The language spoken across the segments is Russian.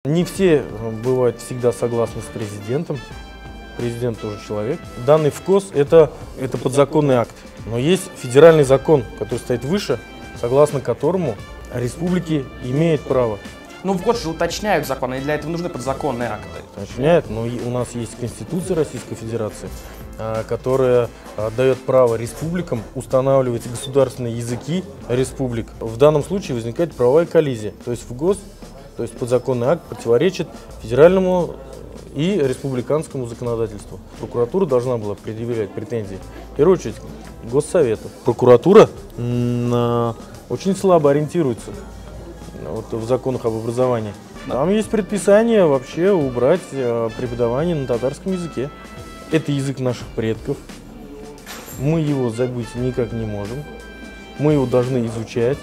Не все бывают всегда согласны с президентом. Президент тоже человек. Данный ВКОС это подзаконный акт. Но есть федеральный закон, который стоит выше, согласно которому республики имеют право. Ну, в год же уточняют законы, и для этого нужны подзаконные акты. Уточняют, но у нас есть Конституция Российской Федерации, которая дает право республикам устанавливать государственные языки республик. В данном случае возникает правовая коллизия. То есть ВГОС, то есть подзаконный акт, противоречит федеральному и республиканскому законодательству. Прокуратура должна была предъявлять претензии, в первую очередь, Госсовету. Прокуратура очень слабо ориентируется в законах об образовании. Там есть предписание вообще убрать преподавание на татарском языке. Это язык наших предков. Мы его забыть никак не можем. Мы его должны изучать.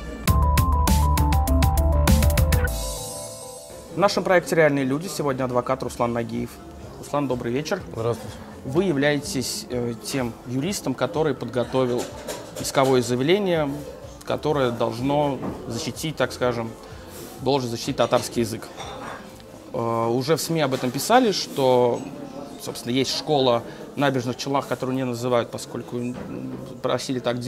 В нашем проекте «Реальные люди» сегодня адвокат Руслан Нагиев. Руслан, добрый вечер. Здравствуйте. Вы являетесь тем юристом, который подготовил исковое заявление, которое должно защитить, так скажем, должен защитить татарский язык. Уже в СМИ об этом писали, что, собственно, есть школа в Набережных Челнах, которую не называют, поскольку просил так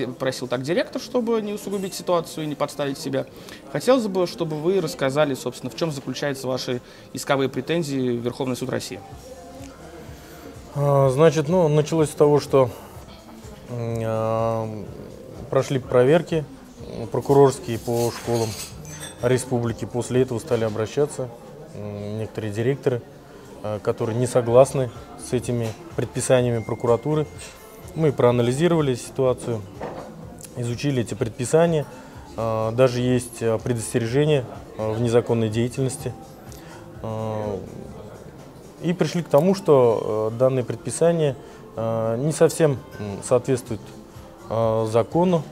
директор, чтобы не усугубить ситуацию и не подставить себя. Хотелось бы, чтобы вы рассказали, собственно, в чем заключаются ваши исковые претензии в Верховный суд России. Значит, началось с того, что прошли проверки прокурорские по школам республики. После этого стали обращаться некоторые директоры, которые не согласны с этими предписаниями прокуратуры. Мы проанализировали ситуацию, изучили эти предписания. Даже есть предостережение в незаконной деятельности. И пришли к тому, что данные предписания не совсем соответствуют закону,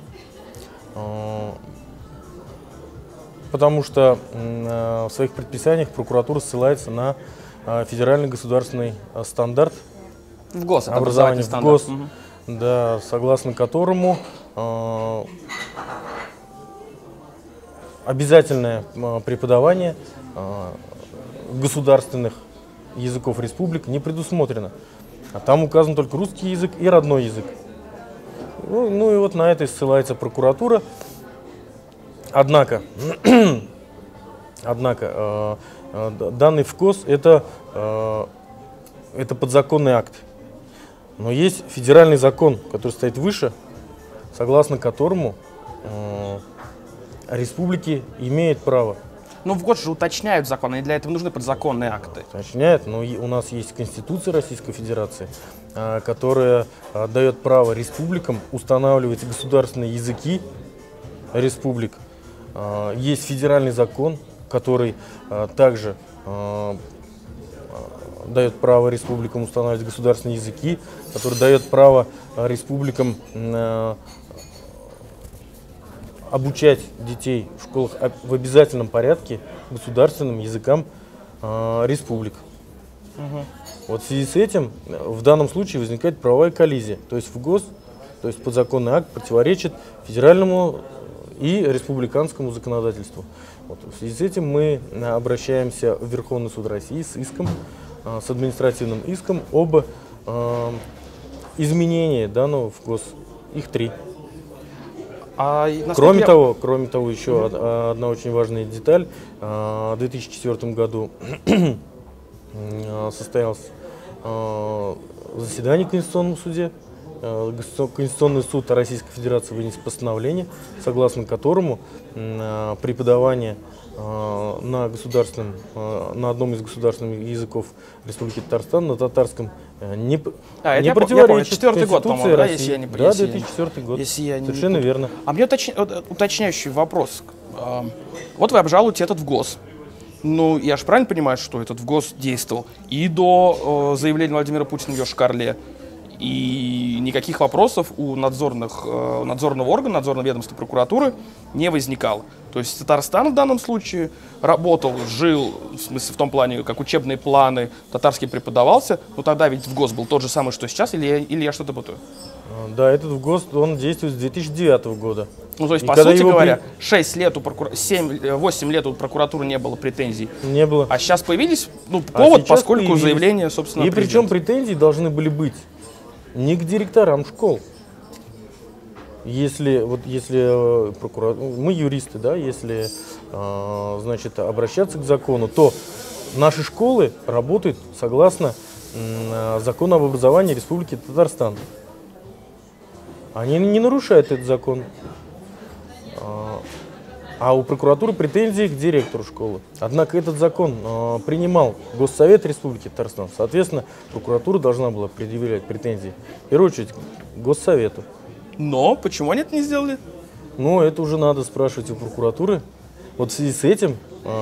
потому что в своих предписаниях прокуратура ссылается на федеральный государственный стандарт образования в ГОС, да, согласно которому обязательное преподавание государственных языков республик не предусмотрено. А там указан только русский язык и родной язык. Ну и вот на это ссылается прокуратура. Однако данный ВКОС это подзаконный акт. Но есть федеральный закон, который стоит выше, согласно которому республики имеют право. Ну, в год же уточняют законы, и для этого нужны подзаконные акты. Уточняют, но у нас есть Конституция Российской Федерации, которая дает право республикам устанавливать государственные языки республик. Есть федеральный закон, который также дает право республикам устанавливать государственные языки, который дает право республикам обучать детей в школах в обязательном порядке государственным языкам республик. Вот в связи с этим в данном случае возникает правовая коллизия. То есть ВГОС, то есть подзаконный акт, противоречит федеральному и республиканскому законодательству. Вот, в связи с этим мы обращаемся в Верховный суд России с иском, с административным иском об изменении данного ВГОС. Их 3. Кроме того, еще одна очень важная деталь. В 2004 году состоялось заседание в Конституционном суде. Конституционный суд Российской Федерации вынес постановление, согласно которому преподавание на одном из государственных языков Республики Татарстан, на татарском, не противоречит Конституции России. Если я не Да, 2004 год. Совершенно верно. А мне уточняющий вопрос. Вот вы обжалуете этот ВГОС. Ну, я же правильно понимаю, что этот ВГОС действовал и до заявления Владимира Путина в Йошкар-Оле, И никаких вопросов у надзорного органа, надзорного ведомства прокуратуры не возникало. То есть Татарстан в данном случае работал, жил, в смысле в том плане, как учебные планы, татарский преподавался, но тогда ведь в ГОС был тот же самый, что сейчас, или я что-то путаю? Да, этот в ГОС, он действует с 2009 года. Ну, то есть, по сути говоря, 8 лет у прокуратуры не было претензий. Не было. А сейчас появились, повод, сейчас поскольку появились. Заявление, собственно, И причем президента. претензии должны были быть не к директорам школ. Если мы юристы, да, если значит, обращаться к закону, то наши школы работают согласно закону об образовании Республики Татарстан. Они не нарушают этот закон. А у прокуратуры претензии к директору школы. Однако этот закон принимал Госсовет Республики Татарстан. Соответственно, прокуратура должна была предъявлять претензии, в первую очередь, Госсовету. Но почему они это не сделали? Но это уже надо спрашивать у прокуратуры. Вот в связи с этим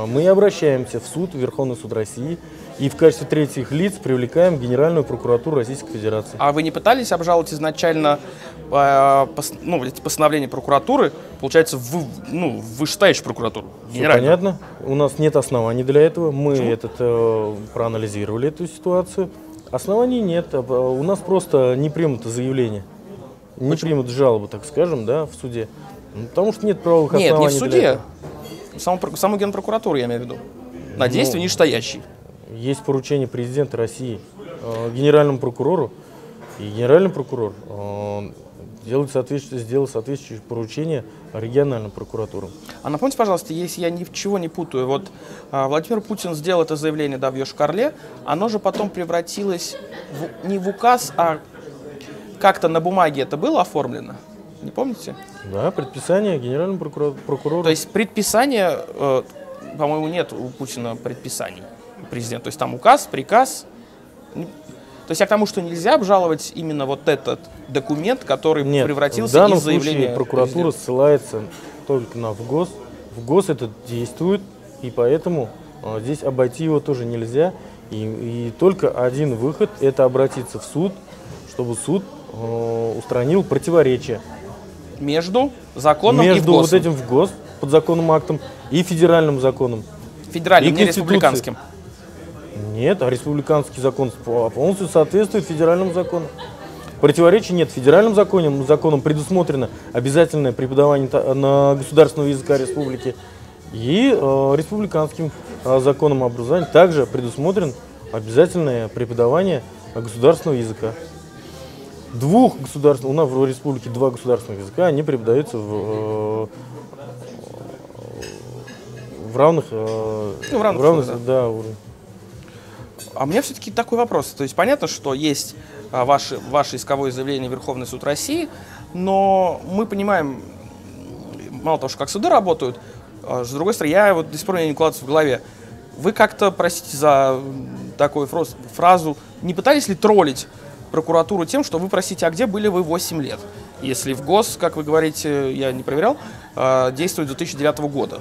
мы и обращаемся в суд, в Верховный суд России, и в качестве третьих лиц привлекаем Генеральную прокуратуру Российской Федерации. А вы не пытались обжаловать изначально эти постановления прокуратуры, получается, в вышестоящую прокуратуру? Все понятно. У нас нет оснований для этого. Мы проанализировали эту ситуацию. Оснований нет. У нас просто не примут заявление. Не примут жалобу, так скажем, да, в суде. Потому что нет правовых оснований. Нет, не в суде. Саму Генпрокуратуру, я имею в виду. На действия нижестоящие. Есть поручение президента России генеральному прокурору. И генеральный прокурор сделал соответствующее поручение региональным прокуратурам. А напомните, пожалуйста, если я ничего не путаю, вот Владимир Путин сделал это заявление, да, в Йошкар-Оле, оно же потом превратилось не в указ, а как-то на бумаге это было оформлено. Не помните? Да, предписание генеральному прокурору. То есть предписание, по-моему, нет у Путина предписаний президента. То есть там указ, приказ. То есть я к тому, что нельзя обжаловать именно вот этот документ, который превратился из заявления. В данном случае прокуратура ссылается только на ВГОС. ВГОС это действует, и поэтому здесь обойти его тоже нельзя. И только один выход – это обратиться в суд, чтобы суд устранил противоречия между законом и между ВГОСом. Вот этим ВГОС, подзаконным актом, и федеральным законом. Федеральным, не республиканским. Нет, а республиканский закон полностью соответствует федеральному закону. Противоречий нет. Федеральным законом предусмотрено обязательное преподавание на государственного языка республики. И республиканским законом образования также предусмотрено обязательное преподавание государственного языка. У нас в республике 2 государственных языка, они преподаются в равных, да, уровнях. А у меня все-таки такой вопрос. То есть понятно, что есть ваше исковое заявление в Верховный суд России, но мы понимаем, мало того, что как суды работают, с другой стороны, я вот до сих пор не укладывается в голове. Вы как-то, простите за такую фразу, не пытались ли троллить прокуратуру тем, что вы просите, а где были вы 8 лет? Если в ГОС, как вы говорите, я не проверял, действует с 2009 года.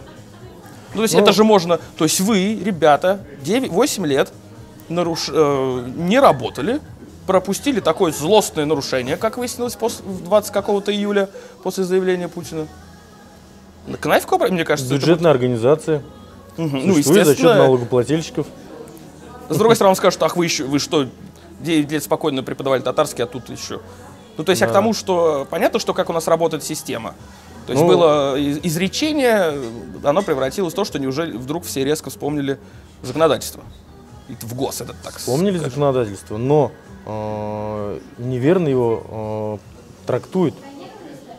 Ну, то есть это же можно, то есть вы, ребята, 8 лет не работали, пропустили такое злостное нарушение, как выяснилось 20 какого-то июля после заявления Путина. Кнайфку, мне кажется, бюджетная организация. Ну, естественно. За счет налогоплательщиков. С другой стороны, он скажет, ах, вы что, 9 лет спокойно преподавали татарский, а тут еще. Ну, то есть я к тому, что понятно, что как у нас работает система. То есть было изречение, оно превратилось в то, что неужели вдруг все резко вспомнили законодательство. И в ГОС этот так. Вспомнили законодательство, но неверно его трактуют.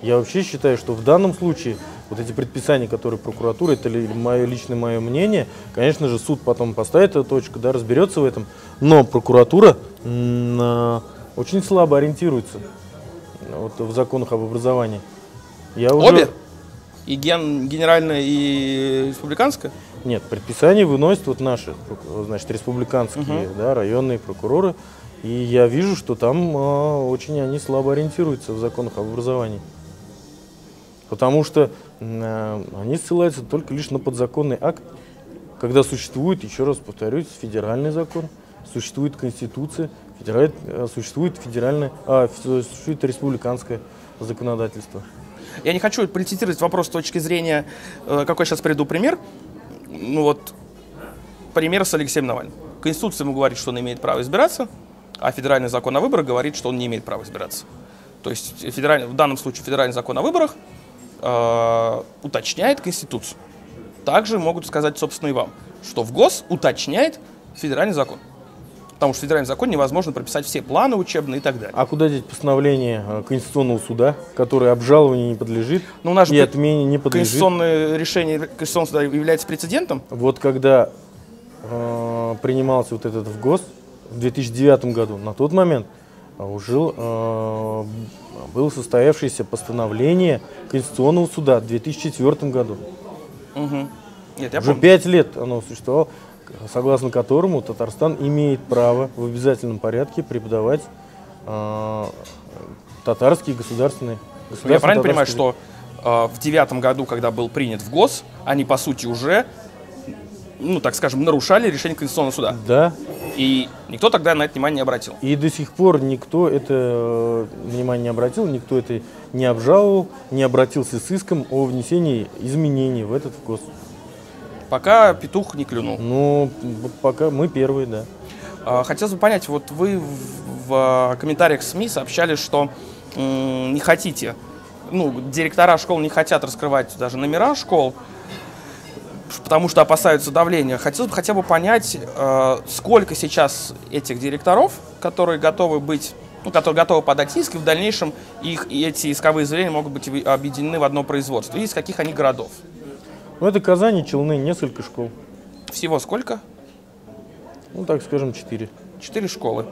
Я вообще считаю, что в данном случае вот эти предписания, которые прокуратура, это личное мое мнение, конечно же, суд потом поставит эту точку, да, разберется в этом, но прокуратура очень слабо ориентируется вот, в законах об образовании. Обе? И генеральная, и республиканская? Нет, предписания выносят вот наши, значит, республиканские, да, районные прокуроры. И я вижу, что там очень они слабо ориентируются в законах об образовании. Потому что они ссылаются только лишь на подзаконный акт, когда существует, еще раз повторюсь, федеральный закон, существует Конституция, Существует существует республиканское законодательство. Я не хочу политизировать вопрос с точки зрения, какой я сейчас приведу пример. Ну вот, пример с Алексеем Навальным. Конституция ему говорит, что он имеет право избираться, а федеральный закон о выборах говорит, что он не имеет права избираться. То есть в данном случае федеральный закон о выборах уточняет Конституцию. Также могут сказать, собственно, и вам, что в ГОС уточняет федеральный закон. Потому что в федеральном законе невозможно прописать все планы учебные и так далее. А куда деть постановление Конституционного суда, которое обжалованию не подлежит и отмене не подлежит? Конституционное решение Конституционного суда является прецедентом? Вот когда принимался вот этот в ГОС в 2009 году, на тот момент уже было состоявшееся постановление Конституционного суда в 2004 году. Угу. Нет, я уже помню. 5 лет оно существовало, согласно которому Татарстан имеет право в обязательном порядке преподавать татарский государственный. Я правильно понимаю, что в 2009 году, когда был принят в ГОС, они, по сути, уже, ну, так скажем, нарушали решение Конституционного суда? Да. И никто тогда на это внимание не обратил? И до сих пор никто это внимание не обратил, никто это не обжаловал, не обратился с иском о внесении изменений в этот ГОС. Пока петух не клюнул. Ну, пока мы первые, да. Хотелось бы понять, вот вы в комментариях СМИ сообщали, что не хотите, ну, директора школ не хотят раскрывать даже номера школ, потому что опасаются давления. Хотелось бы хотя бы понять, сколько сейчас этих директоров, которые готовы быть, ну, которые готовы подать иск, и в дальнейшем эти исковые заявления могут быть объединены в одно производство, и из каких они городов? Ну, это Казань и Челны, несколько школ. Всего сколько? Ну, так скажем, 4. 4 школы.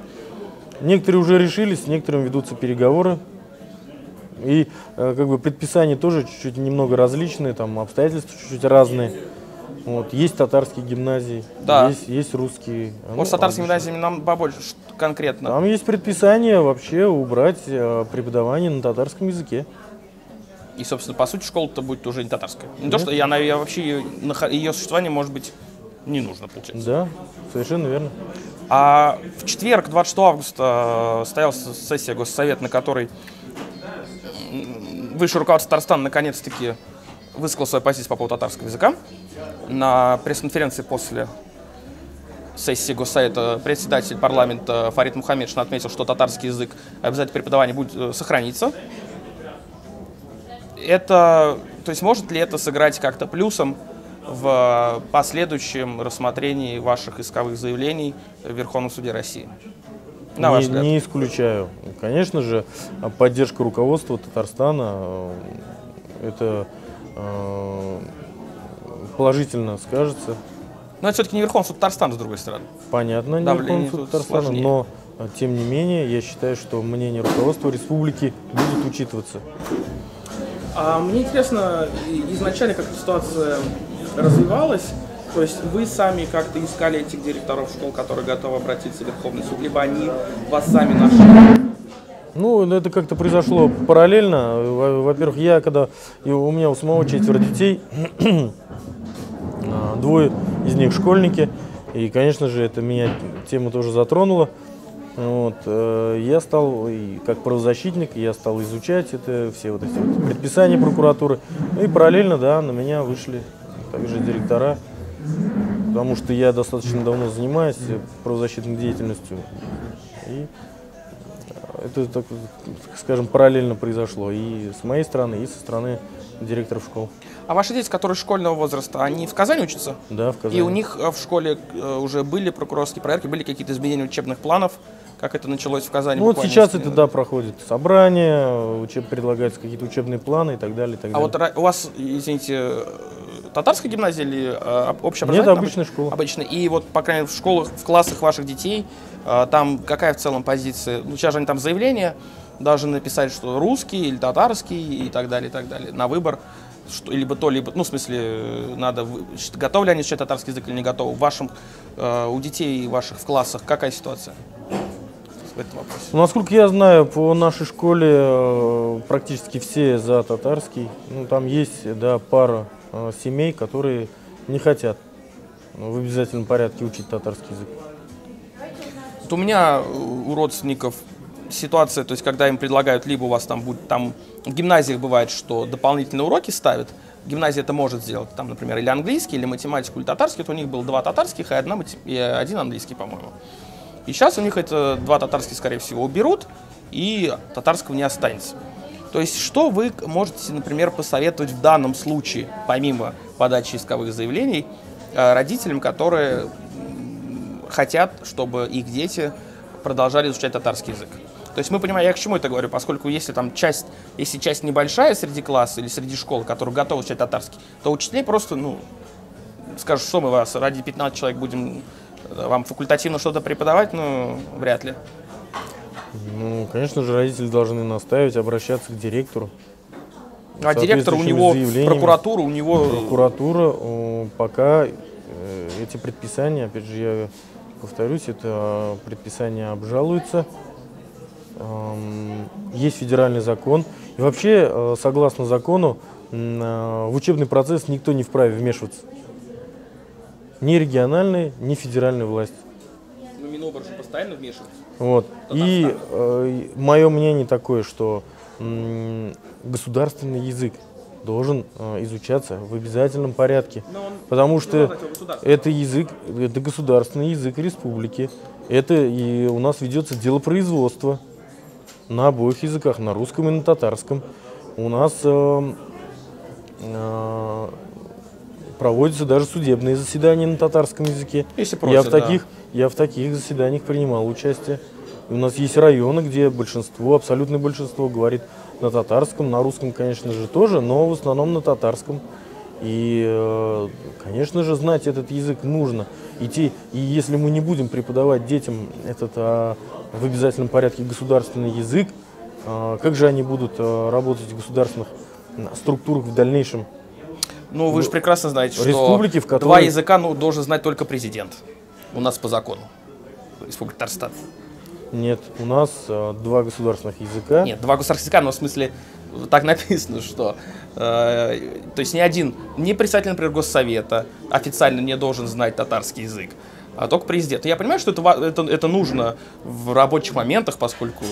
Некоторые уже решились, с некоторыми ведутся переговоры. И как бы предписания тоже чуть-чуть немного различные, там обстоятельства чуть-чуть разные. Вот, есть татарские гимназии, да. есть русские. Вот с татарскими гимназиями нам побольше конкретно. Там есть предписание вообще убрать преподавание на татарском языке. И, собственно, по сути, школа-то будет уже не татарская. Не то, что она вообще, ее существование, может быть, не нужно, получается. Да, совершенно верно. А в четверг, 26 августа, состоялась сессия Госсовета, на которой высшее руководство Татарстана наконец-таки высказал свою позицию по поводу татарского языка. На пресс-конференции после сессии Госсовета председатель парламента Фарид Мухаммедшин отметил, что татарский язык обязательно преподавание будет сохраниться. То есть может ли это сыграть как-то плюсом в последующем рассмотрении ваших исковых заявлений в Верховном суде России? На ваш взгляд. Не исключаю. Конечно же, поддержка руководства Татарстана это положительно скажется. Но это все-таки не Верховный суд Татарстана, с другой стороны. Понятно, не Верховный суд Татарстана, но тем не менее я считаю, что мнение руководства республики будет учитываться. Мне интересно, изначально как ситуация развивалась, то есть вы сами как-то искали этих директоров школ, которые готовы обратиться в Верховный суд, либо они вас сами нашли? Ну, это как-то произошло параллельно. Во-первых, у меня у самого 4 детей, 2 из них школьники, и, конечно же, это меня тема тоже затронула. Вот, я стал, как правозащитник, я стал изучать все вот эти предписания прокуратуры. Ну и параллельно, да, на меня вышли также директора, потому что я достаточно давно занимаюсь правозащитной деятельностью. И это, так скажем, параллельно произошло и с моей стороны, и со стороны директоров школ. А ваши дети, которые школьного возраста, они в Казани учатся? Да, в Казани. И у них в школе уже были прокурорские проверки, были какие-то изменения учебных планов? Как это началось в Казани? Ну, вот сейчас это, да, проходит собрание, предлагаются какие-то учебные планы и так далее. И так далее. Вот у вас, извините, татарская гимназия или общеобразовательная? Нет, обычная школа. Обычная. И вот, по крайней мере, в школах, в классах ваших детей, там какая в целом позиция? Ну, сейчас же они там заявления должны написать, что русский или татарский и так далее, на выбор. Либо то, либо, ну, в смысле, готовы ли они изучать татарский язык или не готовы? У детей ваших в классах какая ситуация в этом вопросе? Насколько я знаю, по нашей школе практически все за татарский. Ну, там есть, да, пара семей, которые не хотят в обязательном порядке учить татарский язык. Вот у меня у родственников ситуация, то есть когда им предлагают, либо у вас там будет, там в гимназиях бывает, что дополнительные уроки ставят, гимназия это может сделать, там, например, или английский, или математику, или татарский, то у них было 2 татарских и один английский, по-моему. И сейчас у них это 2 татарских, скорее всего, уберут, и татарского не останется. То есть что вы можете, например, посоветовать в данном случае, помимо подачи исковых заявлений, родителям, которые хотят, чтобы их дети продолжали изучать татарский язык? То есть мы понимаем, я к чему это говорю, поскольку если там часть небольшая среди класса или среди школ, которые готовы изучать татарский, то учителей просто, скажут, что мы вас ради 15 человек будем вам факультативно что-то преподавать, вряд ли. Ну, конечно же, родители должны наставить, обращаться к директору. А директор у него, прокуратура у него... Прокуратура пока эти предписания, опять же, я повторюсь, это предписание обжалуется. Есть федеральный закон. И вообще, согласно закону, в учебный процесс никто не вправе вмешиваться. Ни региональные, ни федеральные власти. Но Минобр же постоянно вмешивается. Вот. И мое мнение такое, что государственный язык должен изучаться в обязательном порядке. Потому что это язык, это государственный язык республики. Это и у нас ведется делопроизводство на обоих языках, на русском и на татарском. У нас проводятся даже судебные заседания на татарском языке. Если просят, Я в таких заседаниях принимал участие. И у нас есть районы, где большинство, абсолютное большинство говорит на татарском, на русском, конечно же, тоже, но в основном на татарском. И, конечно же, знать этот язык нужно. И если мы не будем преподавать детям этот в обязательном порядке государственный язык, как же они будут работать в государственных структурах в дальнейшем? Ну, вы же прекрасно знаете, что республики, в которой... 2 языка должен знать только президент. У нас по закону. Республика Татарстан. Нет, у нас 2 государственных языка. Нет, 2 государственных языка, но в смысле так написано, что то есть ни председатель, например, Госсовета официально не должен знать татарский язык, а только президент. Я понимаю, что это нужно в рабочих моментах, поскольку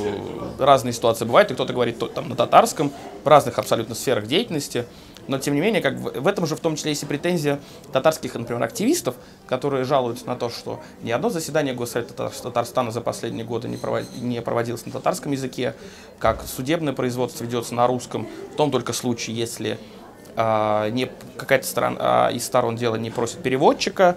разные ситуации бывают, и кто-то говорит там на татарском, в разных абсолютно сферах деятельности. Но, тем не менее, в этом же в том числе есть и претензия татарских, например, активистов, которые жалуются на то, что ни одно заседание Госсовета Татарстана за последние годы не проводилось на татарском языке, как судебное производство ведется на русском, в том только случае, если какая-то из сторон дела не просит переводчика,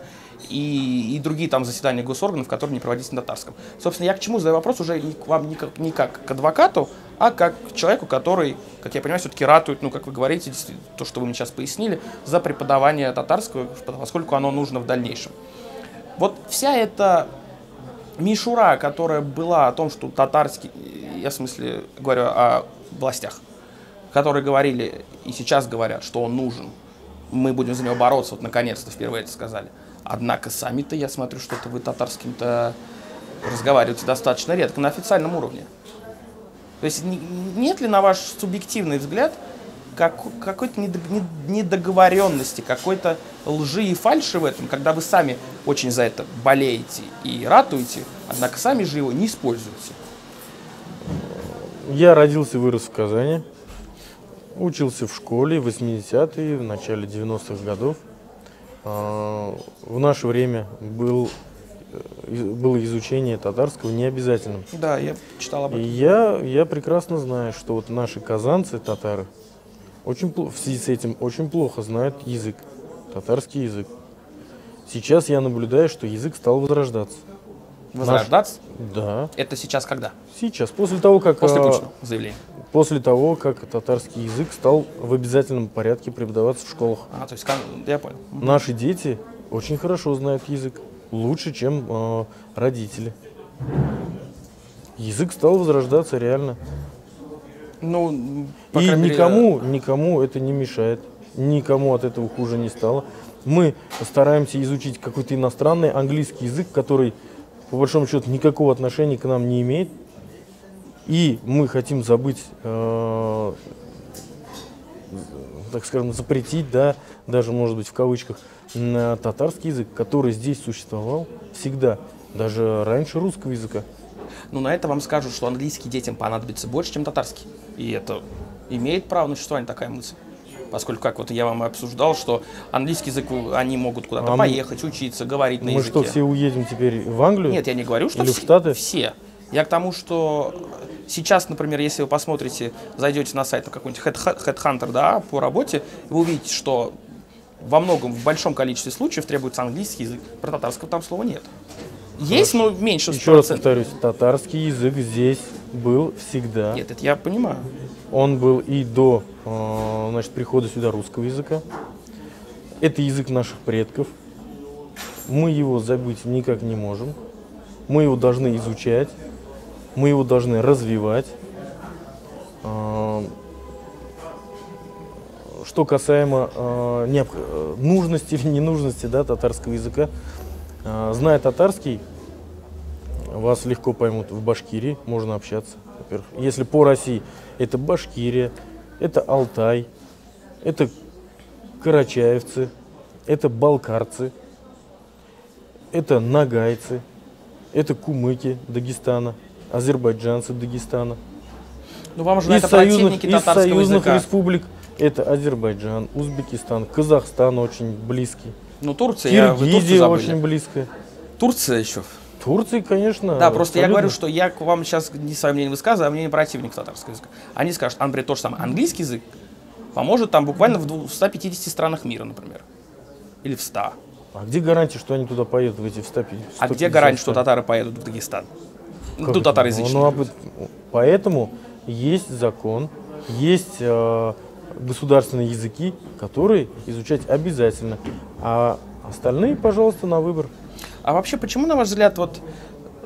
и другие там заседания госорганов, которые не проводились на татарском. Собственно, я к чему задаю вопрос уже вам не как к адвокату, а как к человеку, который, как я понимаю, все-таки ратует, как вы говорите, то, что вы мне сейчас пояснили, за преподавание татарского, поскольку оно нужно в дальнейшем. Вот вся эта мишура, которая была о том, что татарский, я в смысле говорю о властях, которые говорили и сейчас говорят, что он нужен, мы будем за него бороться, вот наконец-то впервые это сказали. Однако сами-то, я смотрю, что-то вы татарским-то разговариваете достаточно редко, на официальном уровне. То есть нет ли, на ваш субъективный взгляд, какой-то недоговоренности, какой-то лжи и фальши в этом, когда вы сами очень за это болеете и ратуете, однако сами же его не используете? Я родился и вырос в Казани, учился в школе в 80-е, в начале 90-х годов. В наше время было изучение татарского необязательным. Да, я читал об этом. И я прекрасно знаю, что вот наши казанцы, татары, в связи с этим очень плохо знают язык, татарский язык. Сейчас я наблюдаю, что язык стал возрождаться. Возрождаться? Да. Это сейчас когда? Сейчас, после того, как... После Путина заявления. После того, как татарский язык стал в обязательном порядке преподаваться в школах. То есть, я понял. Наши дети очень хорошо знают язык, лучше, чем родители. Язык стал возрождаться реально. И никому это не мешает, никому от этого хуже не стало. Мы стараемся изучить какой-то иностранный английский язык, который, по большому счету, никакого отношения к нам не имеет. И мы хотим забыть, так скажем, запретить, да, даже, может быть, в кавычках, татарский язык, который здесь существовал всегда. даже раньше русского языка. Но на это вам скажут, что английский детям понадобится больше, чем татарский. И это имеет право на существование, такая мысль. Поскольку, как вот я вам обсуждал, что английский язык, они могут куда-то поехать, учиться, говорить на языке. Мы что, все уедем теперь в Англию? Нет, я не говорю, что или в Штаты? Все. Я к тому, что сейчас, например, если вы посмотрите, зайдете на сайт какой-нибудь Headhunter, да, по работе, вы увидите, что во многом, в большом количестве случаев требуется английский язык. Про татарского там слова нет. Есть, но меньше. Еще раз повторюсь, татарский язык здесь был всегда. Нет, это я понимаю. Он был и до значит, прихода сюда русского языка. Это язык наших предков. Мы его забыть никак не можем. Мы его должны изучать. Мы его должны развивать. Что касаемо нужности или ненужности, да, татарского языка, зная татарский, вас легко поймут в Башкирии, можно общаться. Во-первых, если по России, это Башкирия, это Алтай, это карачаевцы, это балкарцы, это нагайцы, это кумыки Дагестана, азербайджанцы Дагестана. Ну вам же на это противники татарского из союзных языка. Республик это Азербайджан, Узбекистан, Казахстан очень близкий. Ну Турция, Киргизия очень близкая. Турция еще. Турции, конечно. Да, просто абсолютно. я говорю, что я к вам сейчас не свое мнение высказываю, а мнение противников татарского языка. Они скажут, например, то же самое. Английский язык поможет там буквально в 150 странах мира, например. Или в 100. А где гарантия, что они туда поедут, в эти в 150? А где гарантия, что татары поедут в Дагестан? Тут татароязычные. Поэтому есть закон, есть государственные языки, которые изучать обязательно. А остальные, пожалуйста, на выбор. А вообще, почему, на ваш взгляд, вот,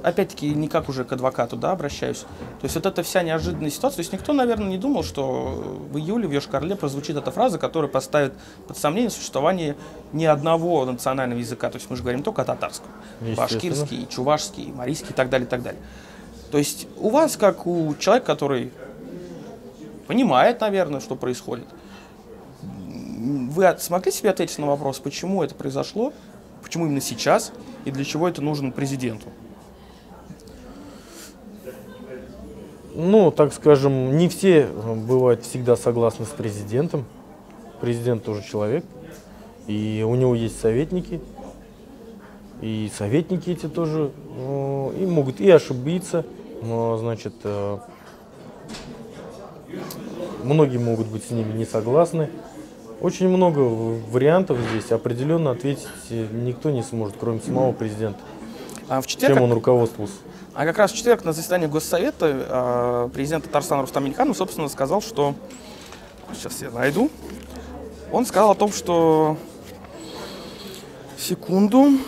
опять-таки, не как уже к адвокату, да, обращаюсь, то есть вот эта вся неожиданная ситуация, то есть никто, наверное, не думал, что в июле в Йошкар-Оле прозвучит эта фраза, которая поставит под сомнение существование ни одного национального языка, то есть мы же говорим только о татарском, башкирский, чувашский, марийский и так далее, и так далее. То есть у вас, как у человека, который понимает, наверное, что происходит, вы смогли себе ответить на вопрос, почему это произошло, почему именно сейчас и для чего это нужно президенту? Ну, так скажем, не все бывают всегда согласны с президентом. Президент тоже человек, и у него есть советники. И советники эти тоже и могут и ошибиться, но, значит, многие могут быть с ними не согласны. Очень много вариантов здесь, определенно ответить никто не сможет, кроме самого президента. А в четверг, чем он руководствовался. А как раз в четверг на заседании Госсовета президент Татарстана Рустам Минниханов, собственно, сказал, что... Сейчас я найду. Он сказал о том, что... Секунду.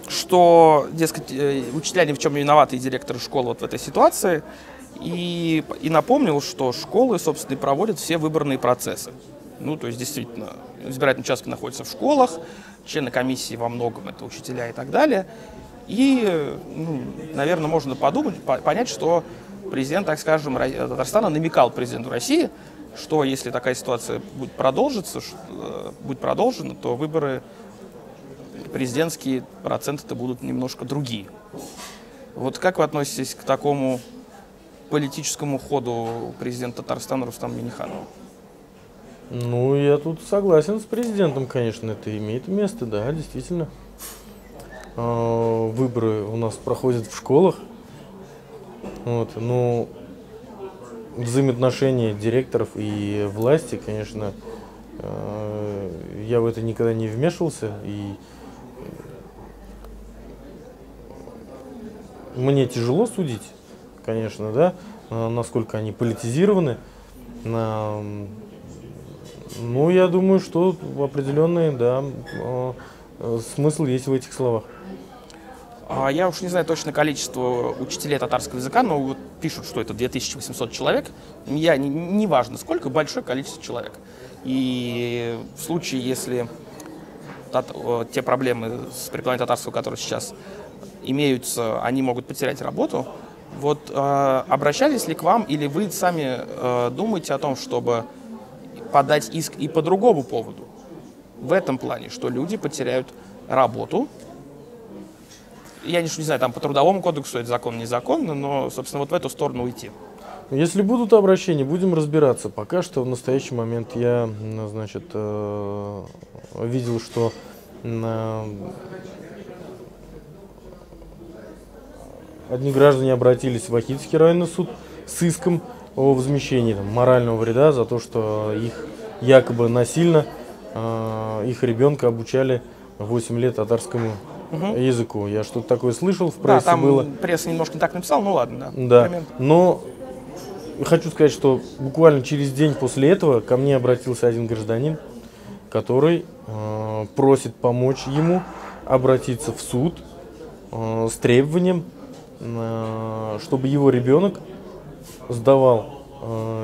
Что, дескать, учителя ни в чем не виноваты и директоры школы вот в этой ситуации. И напомнил, что школы, собственно, и проводят все выборные процессы. Ну, то есть, действительно, избирательные участки находятся в школах, члены комиссии во многом это учителя и так далее. И, наверное, можно подумать, понять, что президент, так скажем, Татарстана намекал президенту России, что если такая ситуация будет продолжена, то выборы президентские проценты-то будут немножко другие. Вот как вы относитесь к такому политическому ходу президента Татарстана Рустама Минниханова? Ну, я тут согласен с президентом, конечно, это имеет место, да, действительно. Выборы у нас проходят в школах, вот, но взаимоотношения директоров и власти, конечно, я в это никогда не вмешивался, и мне тяжело судить, конечно, да, насколько они политизированы. Но я думаю, что определенный, да, смысл есть в этих словах. Я уж не знаю точное количество учителей татарского языка, но вот пишут, что это 2800 человек. Не важно сколько, большое количество человек. И в случае, если те проблемы с преподаванием татарского, которые сейчас имеются, они могут потерять работу. Вот обращались ли к вам, или вы сами думаете о том, чтобы подать иск и по другому поводу? В этом плане, что люди потеряют работу Я не знаю, там по Трудовому кодексу это законно, незаконно, но, собственно, вот в эту сторону уйти. Если будут обращения, будем разбираться. Пока что в настоящий момент я, значит, видел, что одни граждане обратились в Ахитский районный суд с иском о возмещении морального вреда за то, что их якобы насильно, их ребенка обучали 8 лет татарскому языку. Я что-то такое слышал, в прессе там было. Пресса немножко не так написала, ну ладно, да. Да, Примерно. но хочу сказать, что буквально через день после этого ко мне обратился один гражданин, который просит помочь ему обратиться в суд с требованием, чтобы его ребенок сдавал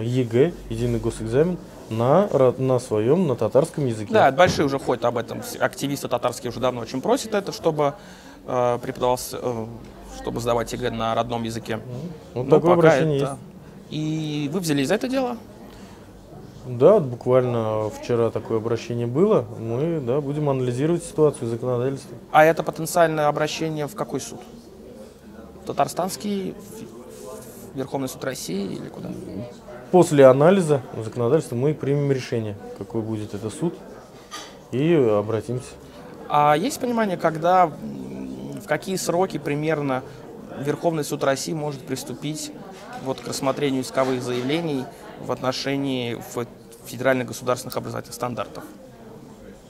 ЕГЭ, единый госэкзамен, на своем, на татарском языке. Да, большие уже ходят об этом. Активисты татарские уже давно очень просят это, чтобы преподавался, чтобы сдавать ЕГЭ на родном языке. Вот такое обращение есть. И вы взялись за это дело? Да, буквально вчера такое обращение было. Мы, да, будем анализировать ситуацию законодательства. А это потенциальное обращение в какой суд? Татарстанский, Верховный суд России или куда? После анализа законодательства мы примем решение, какой будет это суд, и обратимся. А есть понимание, когда, в какие сроки примерно Верховный суд России может приступить вот к рассмотрению исковых заявлений в отношении федеральных государственных образовательных стандартов?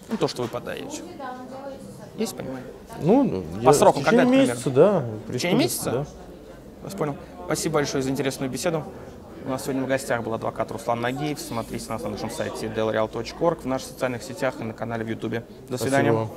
Ну, то, что вы подаете. Есть понимание? Ну, по срокам, в течение когда это месяца, да. В течение месяца? Да. Вас понял. Спасибо большое за интересную беседу. У нас сегодня в гостях был адвокат Руслан Нагиев. Смотрите нас на нашем сайте delreal.org, в наших социальных сетях и на канале в YouTube. До свидания. Спасибо вам.